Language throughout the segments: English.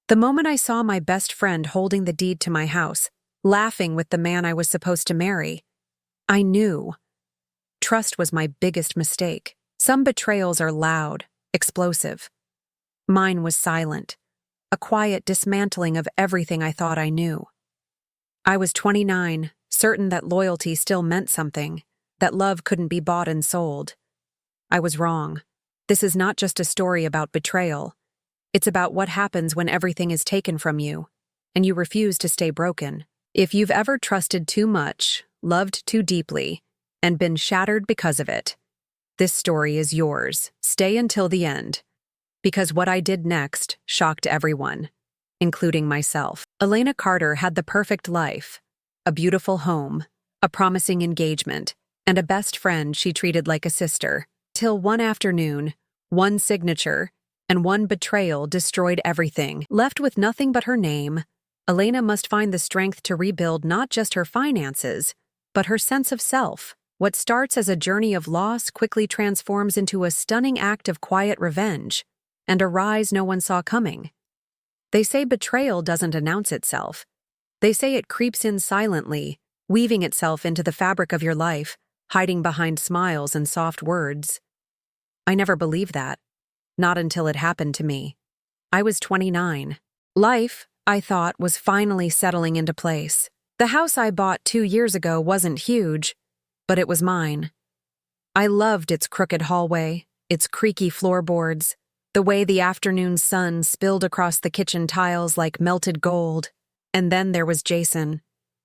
The moment I saw my best friend holding the deed to my house, laughing with the man I was supposed to marry, I knew. Trust was my biggest mistake. Some betrayals are loud, explosive. Mine was silent, a quiet dismantling of everything I thought I knew. I was 29, certain that loyalty still meant something, that love couldn't be bought and sold. I was wrong. This is not just a story about betrayal. It's about what happens when everything is taken from you, and you refuse to stay broken. If you've ever trusted too much, loved too deeply, and been shattered because of it, this story is yours. Stay until the end, because what I did next shocked everyone, including myself. Elena Carter had the perfect life, a beautiful home, a promising engagement, and a best friend she treated like a sister. Till one afternoon, one signature, and one betrayal destroyed everything. Left with nothing but her name, Elena must find the strength to rebuild not just her finances, but her sense of self. What starts as a journey of loss quickly transforms into a stunning act of quiet revenge, and a rise no one saw coming. They say betrayal doesn't announce itself. They say it creeps in silently, weaving itself into the fabric of your life, hiding behind smiles and soft words. I never believed that. Not until it happened to me. I was 29. Life, I thought, was finally settling into place. The house I bought 2 years ago wasn't huge, but it was mine. I loved its crooked hallway, its creaky floorboards, the way the afternoon sun spilled across the kitchen tiles like melted gold. And then there was Jason,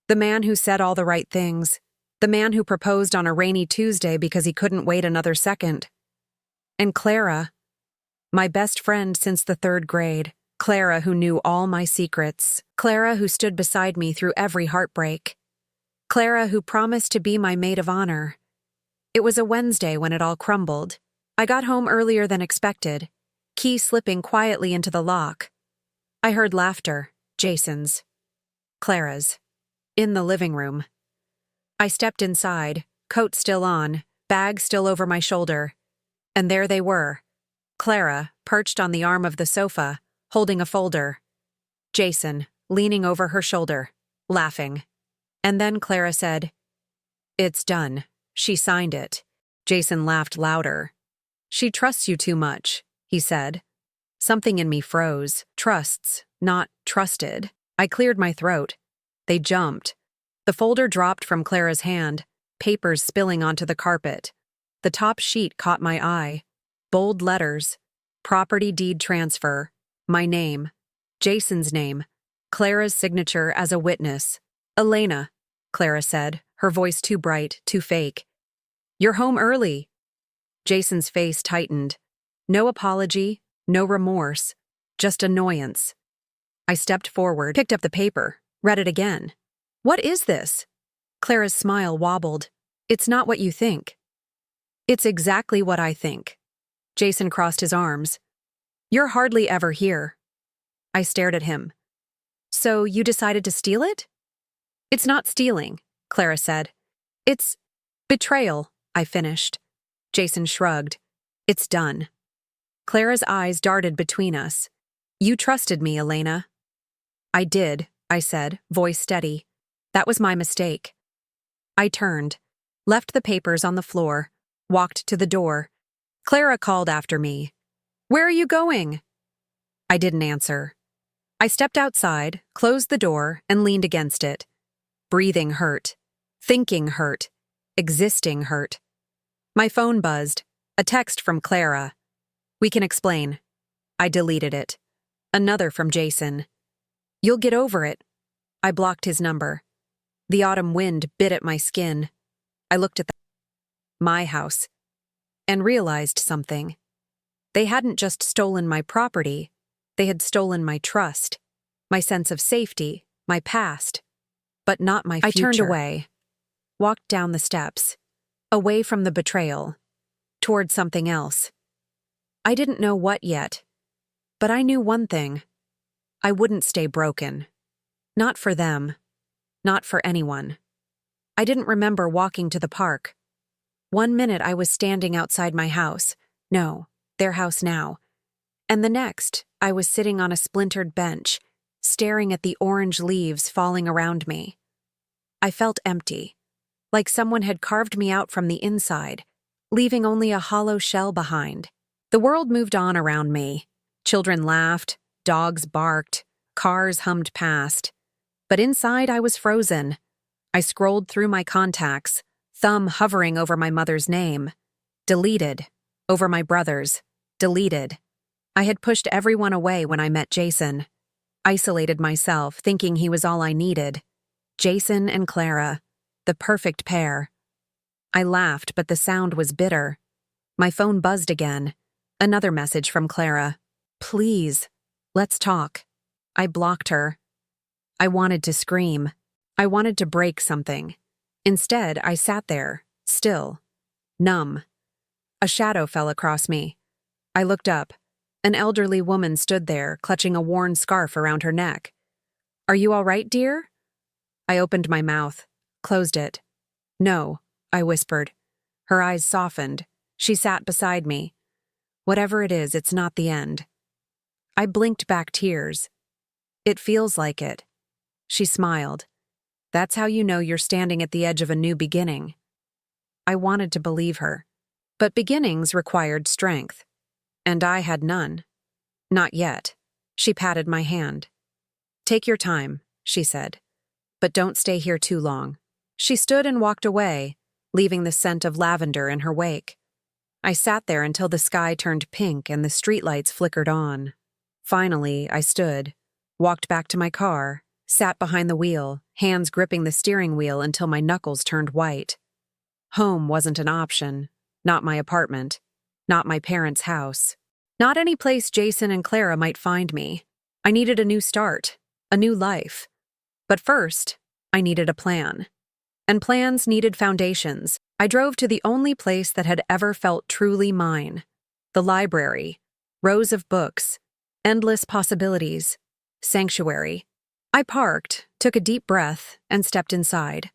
the man who said all the right things, the man who proposed on a rainy Tuesday because he couldn't wait another second. And Clara, my best friend since the 3rd grade, Clara who knew all my secrets, Clara who stood beside me through every heartbreak, Clara who promised to be my maid of honor. It was a Wednesday when it all crumbled. I got home earlier than expected, key slipping quietly into the lock. I heard laughter, Jason's, Clara's, in the living room. I stepped inside, coat still on, bag still over my shoulder, and there they were, Clara, perched on the arm of the sofa, holding a folder, Jason, leaning over her shoulder, laughing. And then Clara said, "It's done." She signed it. Jason laughed louder. "She trusts you too much," he said. Something in me froze. Trusts, not trusted. I cleared my throat. They jumped. The folder dropped from Clara's hand, papers spilling onto the carpet. The top sheet caught my eye. Bold letters. Property deed transfer. My name. Jason's name. Clara's signature as a witness. "Elena," Clara said, her voice too bright, too fake. "You're home early." Jason's face tightened. No apology, no remorse, just annoyance. I stepped forward, picked up the paper, read it again. "What is this?" Clara's smile wobbled. "It's not what you think." "It's exactly what I think." Jason crossed his arms. "You're hardly ever here." I stared at him. "So you decided to steal it?" "It's not stealing," Clara said. "It's betrayal," I finished. Jason shrugged. "It's done." Clara's eyes darted between us. "You trusted me, Elena." "I did," I said, voice steady. "That was my mistake." I turned, left the papers on the floor, walked to the door. Clara called after me. "Where are you going?" I didn't answer. I stepped outside, closed the door, and leaned against it. Breathing hurt. Thinking hurt. Existing hurt. My phone buzzed. A text from Clara. "We can explain." I deleted it. Another from Jason. "You'll get over it." I blocked his number. The autumn wind bit at my skin. I looked at my house and realized something. They hadn't just stolen my property. They had stolen my trust, my sense of safety, my past, but not my future. I turned away, walked down the steps, away from the betrayal, toward something else. I didn't know what yet, but I knew one thing. I wouldn't stay broken. Not for them. Not for anyone. I didn't remember walking to the park. One minute I was standing outside my house. No, their house now. And the next, I was sitting on a splintered bench, staring at the orange leaves falling around me. I felt empty, like someone had carved me out from the inside, leaving only a hollow shell behind. The world moved on around me. Children laughed, dogs barked, cars hummed past. But inside I was frozen. I scrolled through my contacts, thumb hovering over my mother's name. Deleted. Over my brother's. Deleted. I had pushed everyone away when I met Jason. Isolated myself, thinking he was all I needed. Jason and Clara. The perfect pair. I laughed, but the sound was bitter. My phone buzzed again. Another message from Clara. Please, let's talk. I blocked her. I wanted to scream. I wanted to break something. Instead, I sat there, still, numb. A shadow fell across me. I looked up. An elderly woman stood there, clutching a worn scarf around her neck. Are you all right, dear? I opened my mouth, closed it. No, I whispered. Her eyes softened. She sat beside me. Whatever it is, it's not the end. I blinked back tears. It feels like it. She smiled. That's how you know you're standing at the edge of a new beginning. I wanted to believe her. But beginnings required strength. And I had none. Not yet. She patted my hand. Take your time, she said. But don't stay here too long. She stood and walked away, leaving the scent of lavender in her wake. I sat there until the sky turned pink and the streetlights flickered on. Finally, I stood, walked back to my car, sat behind the wheel, hands gripping the steering wheel until my knuckles turned white. Home wasn't an option. Not my apartment. Not my parents' house. Not any place Jason and Clara might find me. I needed a new start, a new life. But first, I needed a plan. And plans needed foundations. I drove to the only place that had ever felt truly mine. The library. Rows of books. Endless possibilities. Sanctuary. I parked, took a deep breath, and stepped inside.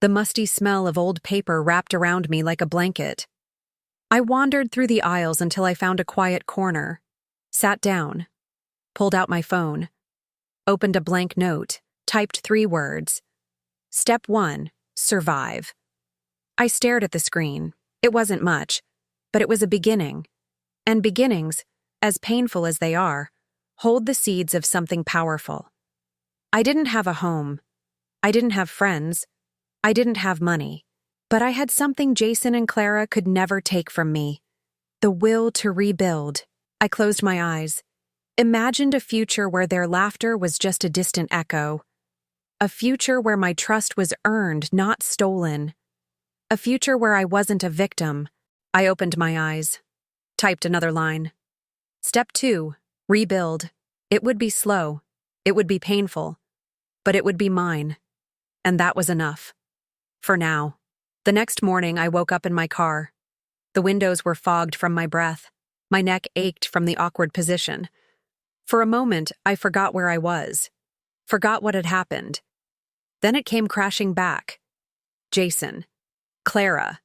The musty smell of old paper wrapped around me like a blanket. I wandered through the aisles until I found a quiet corner, sat down, pulled out my phone, opened a blank note, typed 3 words. Step 1, survive. I stared at the screen. It wasn't much, but it was a beginning. And beginnings, as painful as they are, hold the seeds of something powerful. I didn't have a home. I didn't have friends. I didn't have money. But I had something Jason and Clara could never take from me. The will to rebuild. I closed my eyes. Imagined a future where their laughter was just a distant echo. A future where my trust was earned, not stolen. A future where I wasn't a victim. I opened my eyes. Typed another line. Step 2, rebuild. It would be slow. It would be painful. But it would be mine. And that was enough. For now. The next morning, I woke up in my car. The windows were fogged from my breath. My neck ached from the awkward position. For a moment, I forgot where I was. Forgot what had happened. Then it came crashing back. Jason. Clara.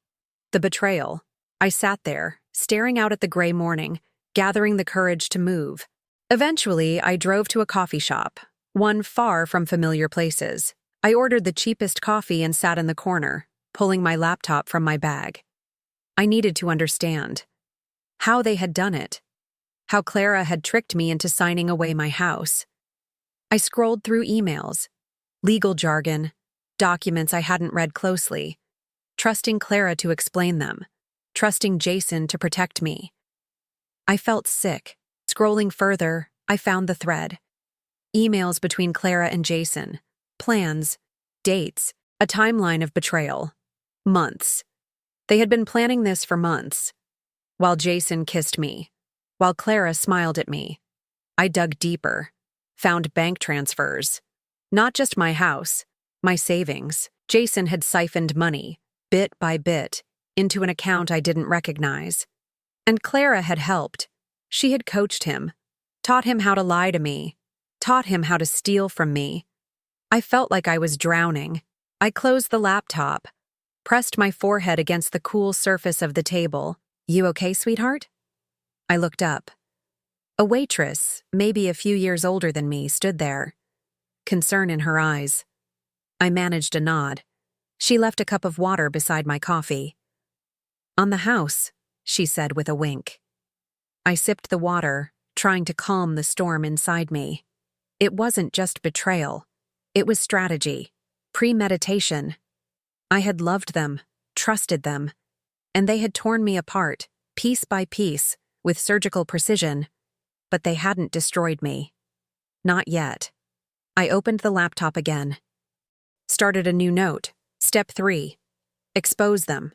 The betrayal. I sat there, staring out at the gray morning, gathering the courage to move. Eventually, I drove to a coffee shop, one far from familiar places. I ordered the cheapest coffee and sat in the corner, pulling my laptop from my bag. I needed to understand how they had done it, how Clara had tricked me into signing away my house. I scrolled through emails, legal jargon, documents I hadn't read closely, trusting Clara to explain them, trusting Jason to protect me. I felt sick. Scrolling further, I found the thread. Emails between Clara and Jason, plans, dates, a timeline of betrayal. Months. They had been planning this for months. While Jason kissed me, while Clara smiled at me, I dug deeper, found bank transfers. Not just my house, my savings. Jason had siphoned money, bit by bit, into an account I didn't recognize. And Clara had helped. She had coached him, taught him how to lie to me, taught him how to steal from me. I felt like I was drowning. I closed the laptop, pressed my forehead against the cool surface of the table. You okay, sweetheart? I looked up. A waitress, maybe a few years older than me, stood there, concern in her eyes. I managed a nod. She left a cup of water beside my coffee. "On the house," she said with a wink. I sipped the water, trying to calm the storm inside me. It wasn't just betrayal. It was strategy, premeditation. I had loved them, trusted them, and they had torn me apart, piece by piece, with surgical precision, but they hadn't destroyed me. Not yet. I opened the laptop again. Started a new note. Step 3. Expose them.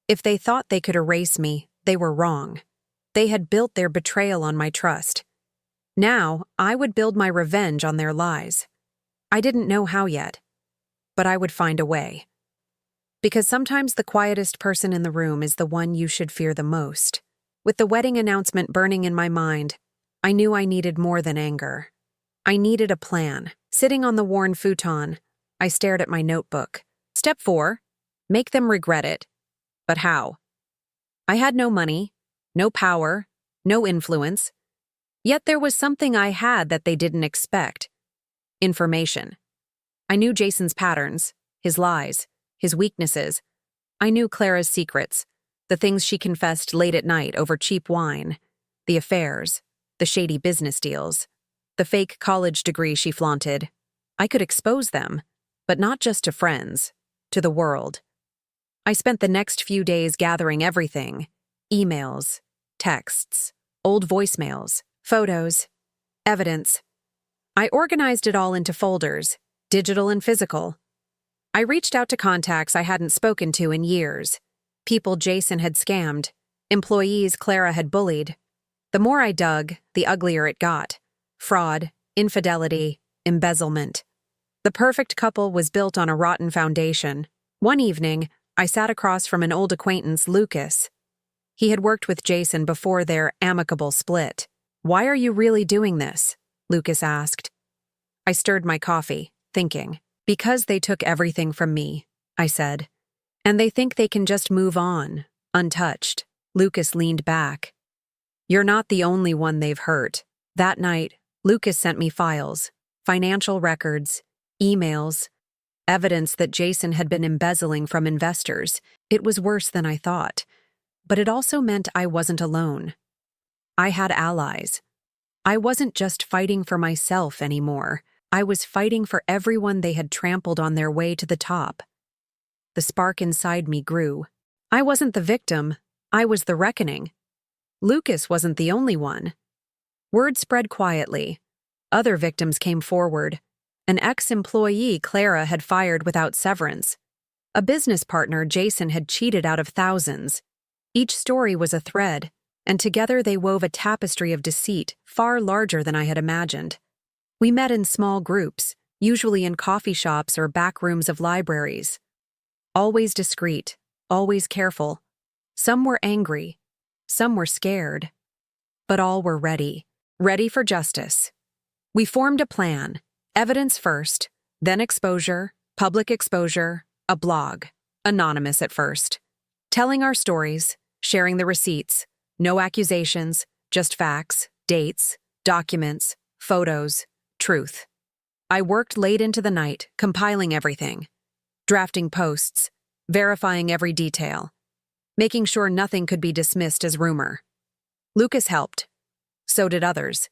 If they thought they could erase me, they were wrong. They had built their betrayal on my trust. Now, I would build my revenge on their lies. I didn't know how yet, but I would find a way. Because sometimes the quietest person in the room is the one you should fear the most. With the wedding announcement burning in my mind, I knew I needed more than anger. I needed a plan. Sitting on the worn futon, I stared at my notebook. Step 4. Make them regret it. But how? I had no money, no power, no influence. Yet there was something I had that they didn't expect. Information. I knew Jason's patterns, his lies, his weaknesses. I knew Clara's secrets, the things she confessed late at night over cheap wine, the affairs, the shady business deals, the fake college degree she flaunted. I could expose them, but not just to friends, to the world. I spent the next few days gathering everything: emails, texts, old voicemails, photos, evidence. I organized it all into folders, digital and physical. I reached out to contacts I hadn't spoken to in years, people Jason had scammed, employees Clara had bullied. The more I dug, the uglier it got. Fraud, infidelity, embezzlement. The perfect couple was built on a rotten foundation. One evening, I sat across from an old acquaintance, Lucas. He had worked with Jason before their amicable split. "Why are you really doing this?" Lucas asked. I stirred my coffee, thinking. "Because they took everything from me," I said. "And they think they can just move on, untouched." Lucas leaned back. "You're not the only one they've hurt." That night, Lucas sent me files, financial records, emails, evidence that Jason had been embezzling from investors. It was worse than I thought, but it also meant I wasn't alone. I had allies. I wasn't just fighting for myself anymore. I was fighting for everyone they had trampled on their way to the top. The spark inside me grew. I wasn't the victim, I was the reckoning. Lucas wasn't the only one. Word spread quietly. Other victims came forward. An ex-employee Clara had fired without severance. A business partner Jason had cheated out of thousands. Each story was a thread, and together they wove a tapestry of deceit far larger than I had imagined. We met in small groups, usually in coffee shops or back rooms of libraries. Always discreet, always careful. Some were angry, some were scared, but all were ready for justice. We formed a plan, evidence first, then exposure, public exposure, a blog, anonymous at first. Telling our stories, sharing the receipts, no accusations, just facts, dates, documents, photos, truth. I worked late into the night, compiling everything, drafting posts, verifying every detail, making sure nothing could be dismissed as rumor. Lucas helped. So did others.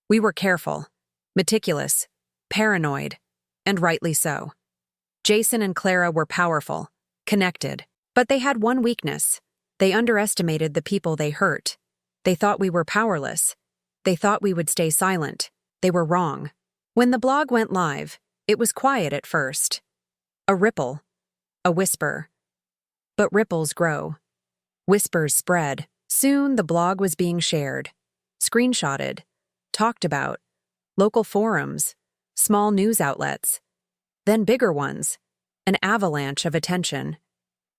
We were careful, meticulous, paranoid, and rightly so. Jason and Clara were powerful, connected, but they had one weakness. They underestimated the people they hurt. They thought we were powerless. They thought we would stay silent. They were wrong. When the blog went live, it was quiet at first. A ripple, a whisper. But ripples grow. Whispers spread. Soon the blog was being shared, screenshotted, talked about, local forums, small news outlets, then bigger ones, an avalanche of attention.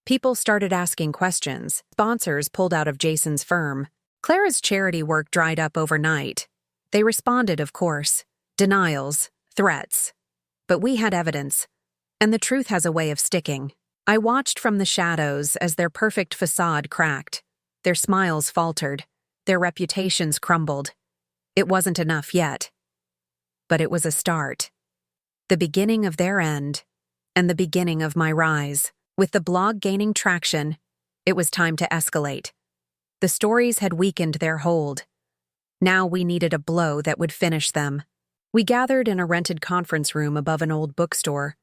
People started asking questions. Sponsors pulled out of Jason's firm. Clara's charity work dried up overnight. They responded, of course. Denials, threats. But we had evidence, and the truth has a way of sticking. I watched from the shadows as their perfect facade cracked. Their smiles faltered. Their reputations crumbled. It wasn't enough yet, but it was a start. The beginning of their end, and the beginning of my rise. With the blog gaining traction, it was time to escalate. The stories had weakened their hold. Now we needed a blow that would finish them. We gathered in a rented conference room above an old bookstore.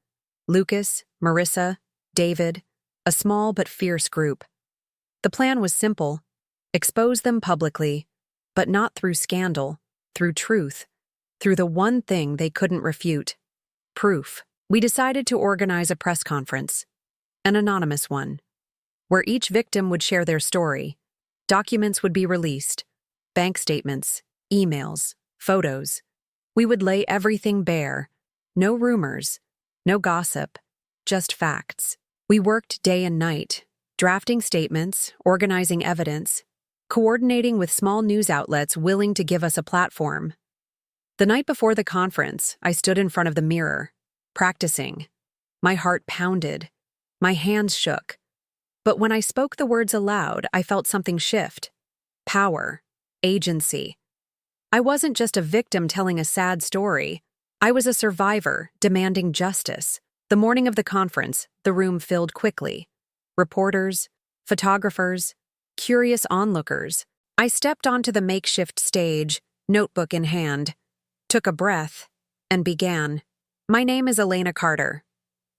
Lucas, Marissa, David, a small but fierce group. The plan was simple: expose them publicly, but not through scandal, through truth, through the one thing they couldn't refute: proof. We decided to organize a press conference, an anonymous one, where each victim would share their story. Documents would be released: bank statements, emails, photos. We would lay everything bare. No rumors, no gossip, just facts. We worked day and night, drafting statements, organizing evidence, coordinating with small news outlets willing to give us a platform. The night before the conference, I stood in front of the mirror, practicing. My heart pounded. My hands shook. But when I spoke the words aloud, I felt something shift. Power. Agency. I wasn't just a victim telling a sad story. I was a survivor, demanding justice. The morning of the conference, the room filled quickly. Reporters, photographers, curious onlookers. I stepped onto the makeshift stage, notebook in hand, took a breath, and began. My name is Elena Carter.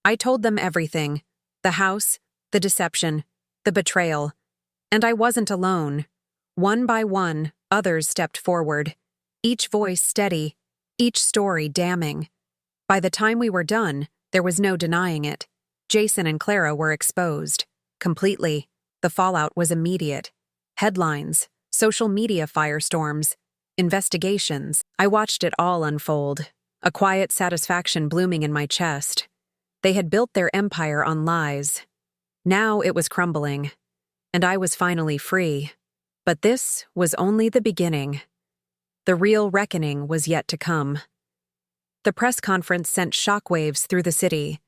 I told them everything: the house, the deception, the betrayal. And I wasn't alone. One by one, others stepped forward, each voice steady, each story damning. By the time we were done, there was no denying it. Jason and Clara were exposed. Completely. The fallout was immediate. Headlines, social media firestorms, investigations. I watched it all unfold, a quiet satisfaction blooming in my chest. They had built their empire on lies. Now it was crumbling, and I was finally free. But this was only the beginning. The real reckoning was yet to come. The press conference sent shockwaves through the city.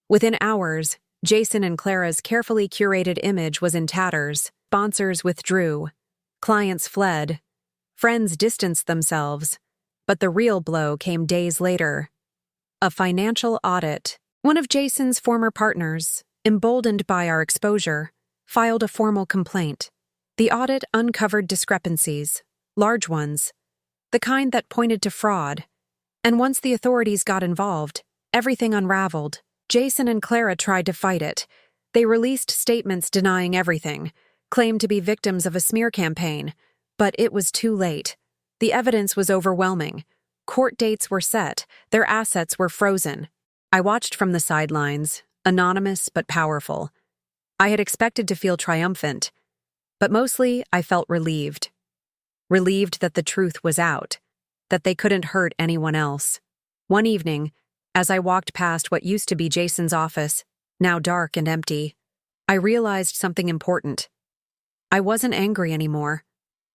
Within hours, Jason and Clara's carefully curated image was in tatters. Sponsors withdrew. Clients fled. Friends distanced themselves. But the real blow came days later. A financial audit. One of Jason's former partners, emboldened by our exposure, filed a formal complaint. The audit uncovered discrepancies, large ones, the kind that pointed to fraud. And once the authorities got involved, everything unraveled. Jason and Clara tried to fight it. They released statements denying everything, claimed to be victims of a smear campaign, but it was too late. The evidence was overwhelming. Court dates were set, their assets were frozen. I watched from the sidelines, anonymous but powerful. I had expected to feel triumphant, but mostly I felt relieved. Relieved that the truth was out, that they couldn't hurt anyone else. One evening, as I walked past what used to be Jason's office, now dark and empty, I realized something important. I wasn't angry anymore.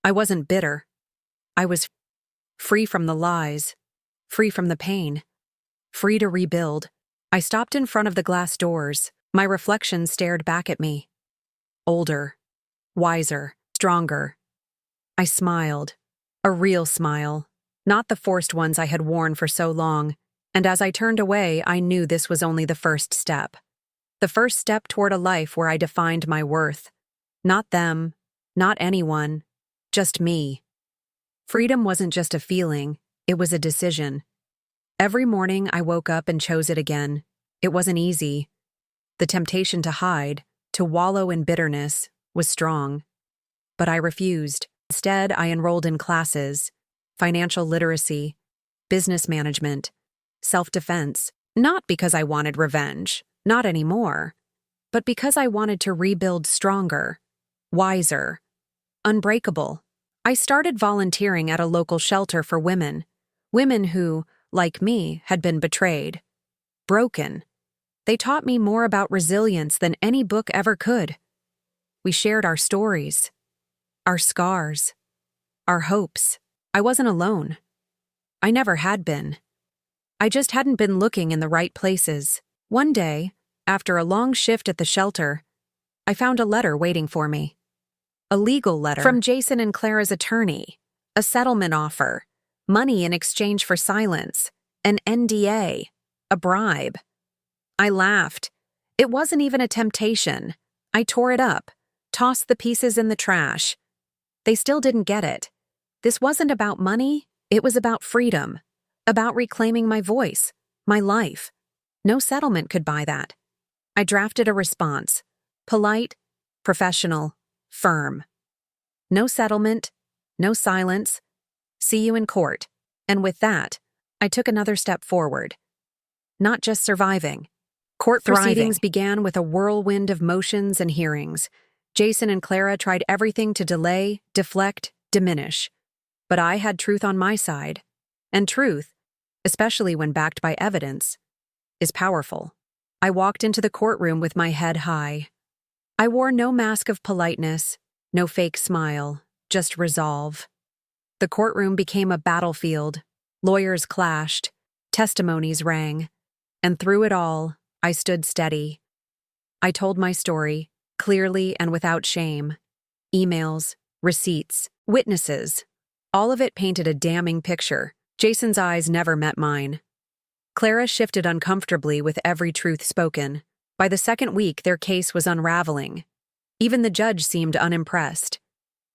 I wasn't bitter. I was free from the lies, free from the pain, free to rebuild. I stopped in front of the glass doors. My reflection stared back at me. Older, wiser, stronger. I smiled. A real smile, not the forced ones I had worn for so long. And as I turned away, I knew this was only the first step. The first step toward a life where I defined my worth. Not them, not anyone, just me. Freedom wasn't just a feeling, it was a decision. Every morning I woke up and chose it again. It wasn't easy. The temptation to hide, to wallow in bitterness, was strong. But I refused. Instead, I enrolled in classes: financial literacy, business management, self-defense, not because I wanted revenge, not anymore, but because I wanted to rebuild stronger, wiser, unbreakable. I started volunteering at a local shelter for women who, like me, had been betrayed, broken. They taught me more about resilience than any book ever could. We shared our stories, our scars, our hopes. I wasn't alone. I never had been. I just hadn't been looking in the right places. One day, after a long shift at the shelter, I found a letter waiting for me. A legal letter from Jason and Clara's attorney, a settlement offer, Money in exchange for silence. An NDA. A bribe. I laughed. It wasn't even a temptation. I tore it up, tossed the pieces in the trash. They still didn't get it. This wasn't about money, it was about freedom, about reclaiming my voice, my life. No settlement could buy that. I drafted a response. Polite, professional, firm. No settlement, no silence. See you in court. And with that, I took another step forward. Not just surviving. Court proceedings began with a whirlwind of motions and hearings. Jason and Clara tried everything to delay, deflect, diminish. But I had truth on my side. And truth, especially when backed by evidence, is powerful. I walked into the courtroom with my head high. I wore no mask of politeness, no fake smile, just resolve. The courtroom became a battlefield. Lawyers clashed, testimonies rang, and through it all, I stood steady. I told my story, clearly and without shame. Emails, receipts, witnesses. All of it painted a damning picture. Jason's eyes never met mine. Clara shifted uncomfortably with every truth spoken. By the second week, their case was unraveling. Even the judge seemed unimpressed.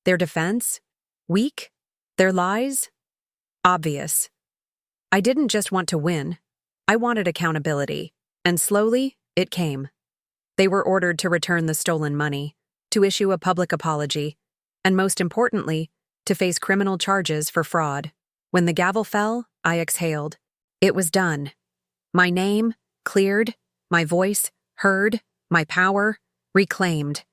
Their defense? Weak? Their lies? Obvious. I didn't just want to win. I wanted accountability. And slowly, it came. They were ordered to return the stolen money, to issue a public apology, and most importantly, to face criminal charges for fraud. When the gavel fell, I exhaled. It was done. My name, cleared, my voice, heard, my power, reclaimed.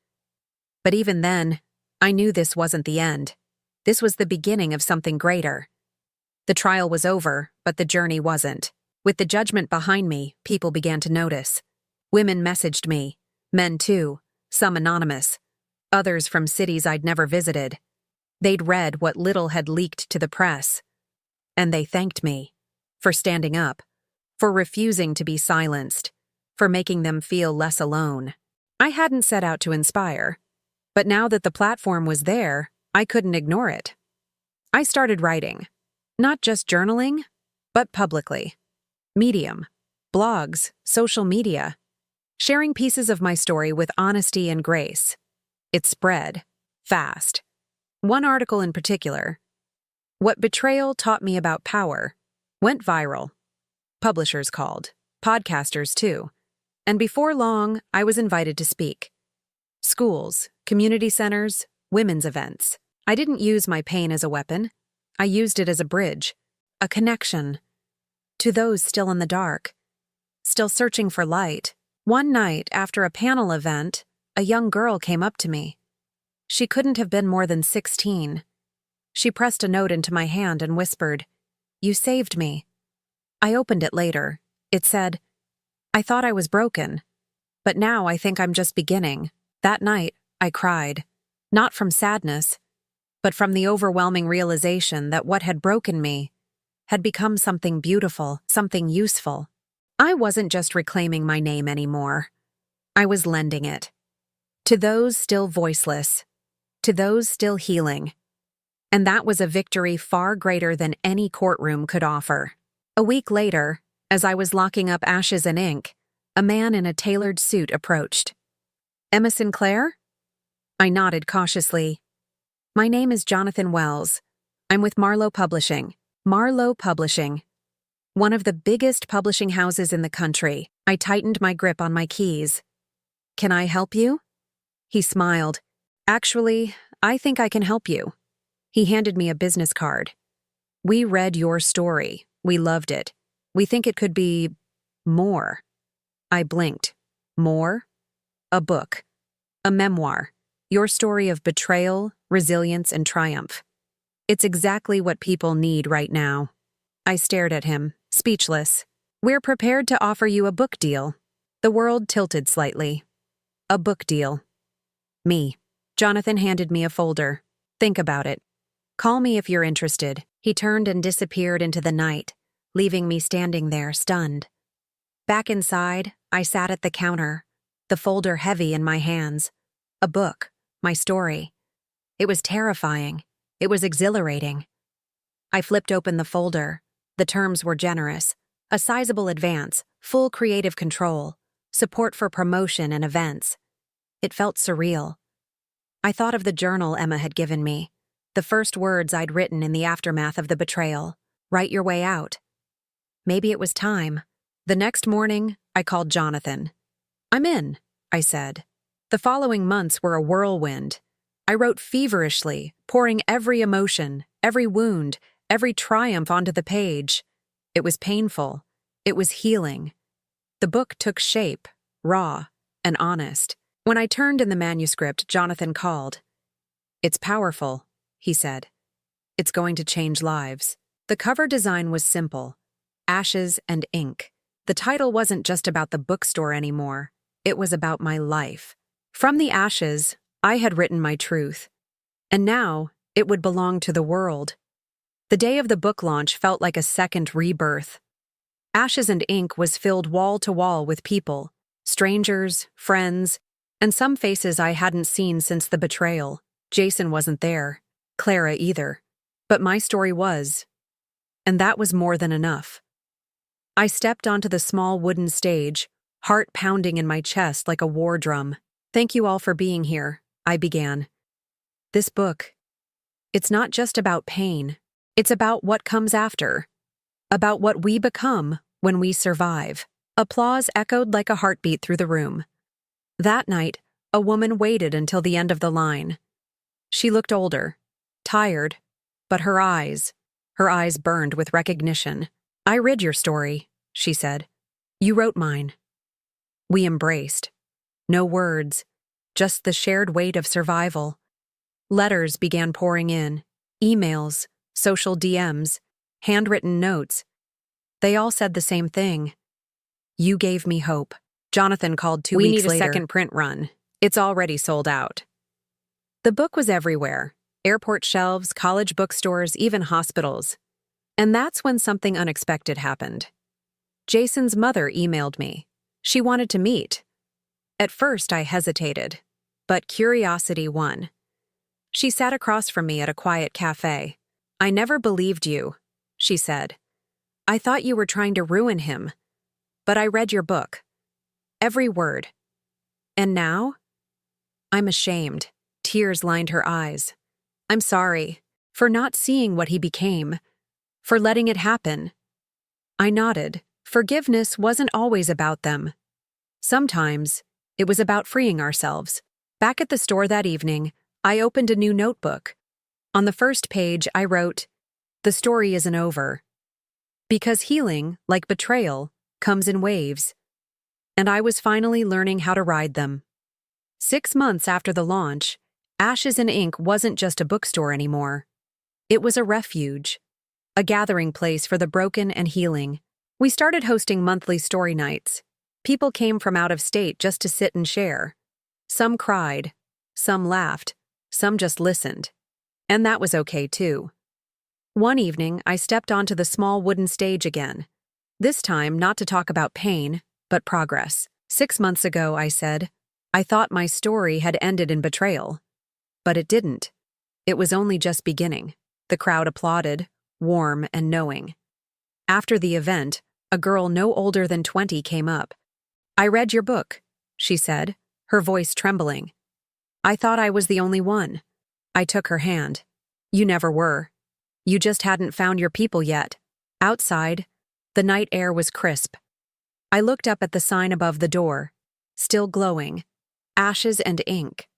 But even then, I knew this wasn't the end. This was the beginning of something greater. The trial was over, but the journey wasn't. With the judgment behind me, people began to notice. Women messaged me, men too, some anonymous, others from cities I'd never visited. They'd read what little had leaked to the press. And they thanked me for standing up, for refusing to be silenced, for making them feel less alone. I hadn't set out to inspire, but now that the platform was there, I couldn't ignore it. I started writing, not just journaling, but publicly. Medium, blogs, social media, sharing pieces of my story with honesty and grace. It spread, fast. One article in particular, "What Betrayal Taught Me About Power," went viral. Publishers called, podcasters too, and before long, I was invited to speak. Schools, community centers, women's events. I didn't use my pain as a weapon. I used it as a bridge, a connection. To those still in the dark, still searching for light. One night, after a panel event, a young girl came up to me. She couldn't have been more than 16. She pressed a note into my hand and whispered, "You saved me." I opened it later. It said, "I thought I was broken, but now I think I'm just beginning." That night, I cried, not from sadness, but from the overwhelming realization that what had broken me had become something beautiful, something useful. I wasn't just reclaiming my name anymore. I was lending it. To those still voiceless, to those still healing. And that was a victory far greater than any courtroom could offer. A week later, as I was locking up ashes and ink, a man in a tailored suit approached. "Emma Sinclair?" I nodded cautiously. "My name is Jonathan Wells. I'm with Marlowe Publishing." Marlowe Publishing. One of the biggest publishing houses in the country. I tightened my grip on my keys. "Can I help you?" He smiled. "Actually, I think I can help you." He handed me a business card. "We read your story. We loved it. We think it could be more." I blinked. More? A book. A memoir. Your story of betrayal, resilience, and triumph. It's exactly what people need right now. I stared at him, speechless. "We're prepared to offer you a book deal." The world tilted slightly. A book deal. Me. Jonathan handed me a folder. "Think about it. Call me if you're interested." He turned and disappeared into the night, leaving me standing there, stunned. Back inside, I sat at the counter, the folder heavy in my hands. A book, my story. It was terrifying. It was exhilarating. I flipped open the folder. The terms were generous. A sizable advance, full creative control, support for promotion and events. It felt surreal. I thought of the journal Emma had given me, the first words I'd written in the aftermath of the betrayal. Write your way out. Maybe it was time. The next morning, I called Jonathan. I'm in, I said. The following months were a whirlwind. I wrote feverishly, pouring every emotion, every wound, every triumph onto the page. It was painful. It was healing. The book took shape, raw and honest. When I turned in the manuscript, Jonathan called. It's powerful, he said. It's going to change lives. The cover design was simple. Ashes and ink. The title wasn't just about the bookstore anymore. It was about my life. From the ashes, I had written my truth. And now, it would belong to the world. The day of the book launch felt like a second rebirth. Ashes and Ink was filled wall to wall with people, strangers, friends, and some faces I hadn't seen since the betrayal. Jason wasn't there, Clara either. But my story was. And that was more than enough. I stepped onto the small wooden stage, heart pounding in my chest like a war drum. Thank you all for being here, I began. This book, it's not just about pain. It's about what comes after. About what we become when we survive. Applause echoed like a heartbeat through the room. That night, a woman waited until the end of the line. She looked older, tired, but her eyes burned with recognition. I read your story, she said. You wrote mine. We embraced. No words, just the shared weight of survival. Letters began pouring in, emails, social DMs, handwritten notes. They all said the same thing. You gave me hope. Jonathan called 2 weeks later. We need a second print run. It's already sold out. The book was everywhere. Airport shelves, college bookstores, even hospitals. And that's when something unexpected happened. Jason's mother emailed me. She wanted to meet. At first, I hesitated, but curiosity won. She sat across from me at a quiet cafe. I never believed you, she said. I thought you were trying to ruin him. But I read your book. Every word. And now? I'm ashamed. Tears lined her eyes. I'm sorry for not seeing what he became, for letting it happen. I nodded. Forgiveness wasn't always about them. Sometimes, it was about freeing ourselves. Back at the store that evening, I opened a new notebook. On the first page, I wrote, "The story isn't over." Because healing, like betrayal, comes in waves. And I was finally learning how to ride them. 6 months after the launch, Ashes and Ink wasn't just a bookstore anymore. It was a refuge, a gathering place for the broken and healing. We started hosting monthly story nights. People came from out of state just to sit and share. Some cried, some laughed, some just listened. And that was okay too. One evening, I stepped onto the small wooden stage again. This time, not to talk about pain, but progress. 6 months ago, I said, I thought my story had ended in betrayal. But it didn't. It was only just beginning. The crowd applauded, warm and knowing. After the event, a girl no older than 20 came up. I read your book, she said, her voice trembling. I thought I was the only one. I took her hand. You never were. You just hadn't found your people yet. Outside, the night air was crisp. I looked up at the sign above the door, still glowing. Ashes and Ink.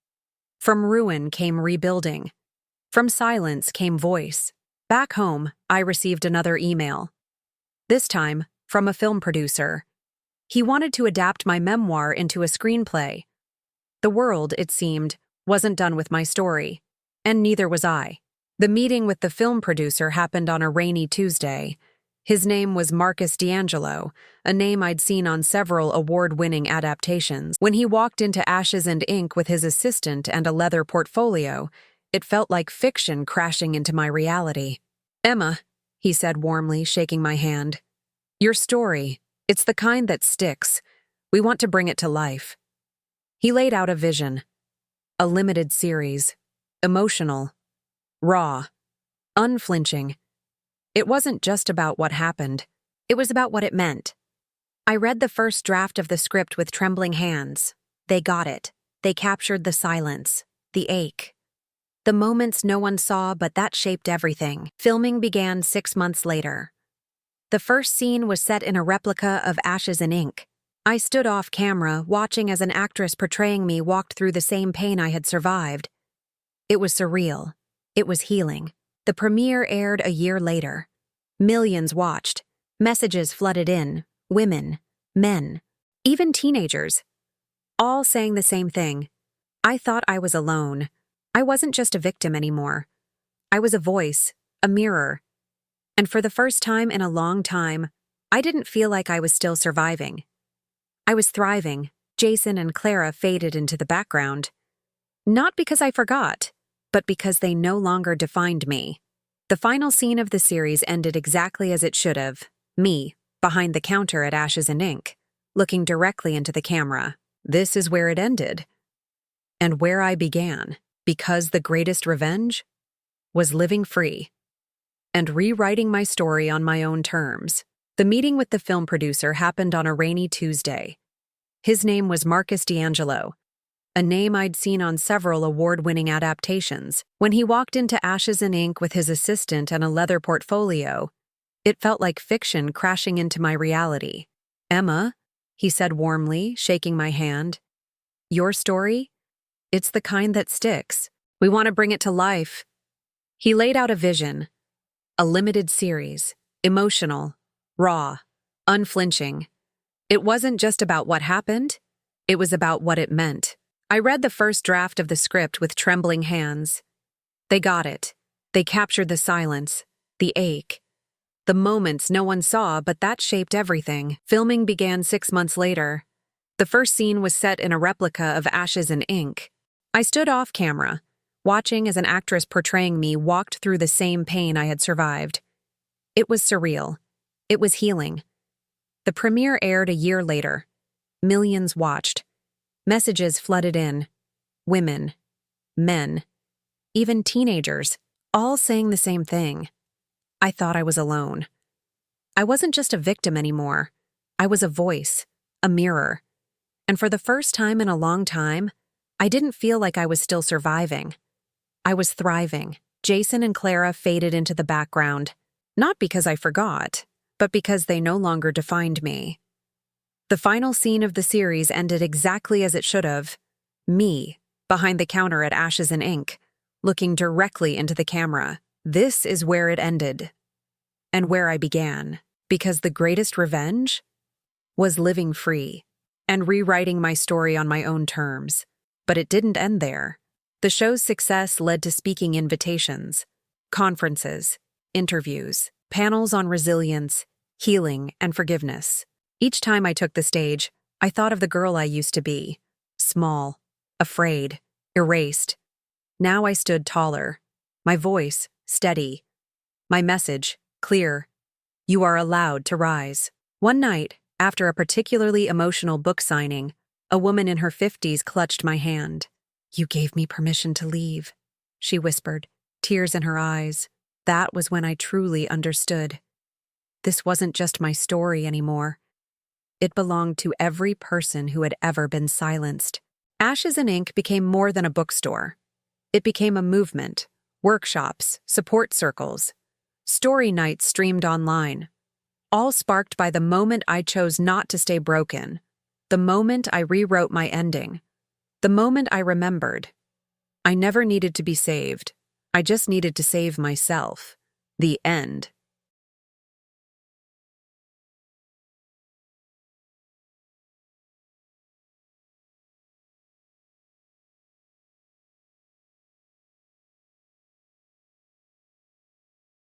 From ruin came rebuilding. From silence came voice. Back home, I received another email. This time, from a film producer. He wanted to adapt my memoir into a screenplay. The world, it seemed, wasn't done with my story, and neither was I. The meeting with the film producer happened on a rainy Tuesday. His name was Marcus D'Angelo, a name I'd seen on several award-winning adaptations. When he walked into Ashes and Ink with his assistant and a leather portfolio, it felt like fiction crashing into my reality. Emma, he said warmly, shaking my hand. Your story, it's the kind that sticks. We want to bring it to life. He laid out a vision. A limited series. Emotional. Raw. Unflinching. It wasn't just about what happened. It was about what it meant. I read the first draft of the script with trembling hands. They got it. They captured the silence, the ache. The moments no one saw, but that shaped everything. Filming began 6 months later. The first scene was set in a replica of Ashes and Ink. I stood off camera, watching as an actress portraying me walked through the same pain I had survived. It was surreal. It was healing. The premiere aired a year later. Millions watched. Messages flooded in. Women, men, even teenagers. All saying the same thing. I thought I was alone. I wasn't just a victim anymore. I was a voice, a mirror. And for the first time in a long time, I didn't feel like I was still surviving. I was thriving. Jason and Clara faded into the background. Not because I forgot, but because they no longer defined me. The final scene of the series ended exactly as it should have. Me, behind the counter at Ashes and Ink, looking directly into the camera. This is where it ended. And where I began, because the greatest revenge was living free and rewriting my story on my own terms. The meeting with the film producer happened on a rainy Tuesday. His name was Marcus D'Angelo, a name I'd seen on several award-winning adaptations. When he walked into Ashes and Ink with his assistant and a leather portfolio, it felt like fiction crashing into my reality. "Emma," he said warmly, shaking my hand. "Your story? It's the kind that sticks. We want to bring it to life." He laid out a vision. A limited series. Emotional. Raw. Unflinching. It wasn't just about what happened. It was about what it meant. I read the first draft of the script with trembling hands. They got it. They captured the silence, the ache, the moments no one saw, but that shaped everything. Filming began 6 months later. The first scene was set in a replica of Ashes and Ink. I stood off camera, watching as an actress portraying me walked through the same pain I had survived. It was surreal. It was healing. The premiere aired a year later. Millions watched. Messages flooded in. Women, men, even teenagers, all saying the same thing. I thought I was alone. I wasn't just a victim anymore. I was a voice, a mirror. And for the first time in a long time, I didn't feel like I was still surviving. I was thriving. Jason and Clara faded into the background, not because I forgot, but because they no longer defined me. The final scene of the series ended exactly as it should have. Me, behind the counter at Ashes and Ink, looking directly into the camera. This is where it ended. And where I began. Because the greatest revenge was living free and rewriting my story on my own terms. But it didn't end there. The show's success led to speaking invitations, conferences, interviews, panels on resilience, healing, and forgiveness. Each time I took the stage, I thought of the girl I used to be. Small, afraid, erased. Now I stood taller. My voice, steady. My message, clear. You are allowed to rise. One night, after a particularly emotional book signing, a woman in her 50s clutched my hand. "You gave me permission to leave," she whispered, tears in her eyes. That was when I truly understood. This wasn't just my story anymore. It belonged to every person who had ever been silenced. Ashes and Ink became more than a bookstore. It became a movement, workshops, support circles, story nights streamed online, all sparked by the moment I chose not to stay broken, the moment I rewrote my ending, the moment I remembered. I never needed to be saved. I just needed to save myself. The end.